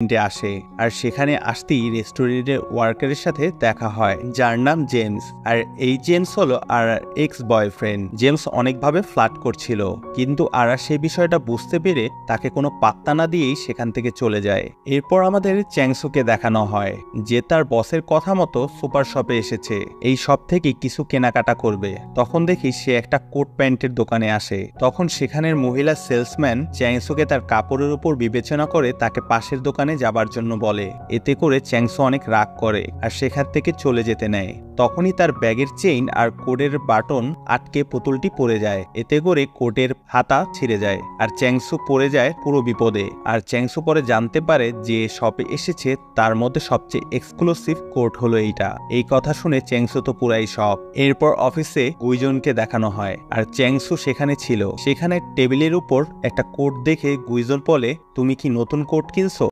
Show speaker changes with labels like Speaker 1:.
Speaker 1: আসে আর সেখানে আসতেই রেস্টুরেন্টের ওয়ার্কারের সাথে দেখা হয় যার নাম জেমস। আর এই জেমস হলো আর এক্স বয়ফ্রেন্ড। জেমস অনেকভাবে ফ্লার্ট করছিল, কিন্তু আরা সেই বিষয়টা বুঝতে পেরে তাকে কোনো পাত্তা না দিয়েই সেখান থেকে চলে যায়। এরপর আমাদের চ্যাংসুকে দেখানো হয় যে তার বসের কথা মতো সুপার শপে এসেছে এই শপ থেকে কিছু কেনাকাটা করবে। তখন দেখি সে একটা কোট প্যান্টের দোকানে আসে। তখন সেখানের মহিলা সেলসম্যান চ্যাংসুকে তার কাপড়ের উপর বিবেচনা করে তাকে পাশের দোকানে যাবার জন্য বলে। এতে করে চ্যাংসু অনেক রাগ করে আর সেখান থেকে চলে যেতে নেয়। তখনই তার ব্যাগের চেইন আর কোটের বাটন আটকে পুতুলটি পড়ে যায়। এতে করে কোটের হাতা ছিঁড়ে যায় আর চ্যাংসু পড়ে যায় পুরো বিপদে। আর চ্যাংসু পরে জানতে পারে যে শপে এসেছে তার মধ্যে সবচেয়ে এক্সক্লুসিভ কোট হলো এইটা। এই কথা শুনে চ্যাংসু তো পুরাই শক। এরপর অফিসে গুইজনকে দেখানো হয় আর চ্যাংসু সেখানে ছিল। সেখানে টেবিলের উপর একটা কোট দেখে গুইজন বলে, তুমি কি নতুন কোট কিনছো?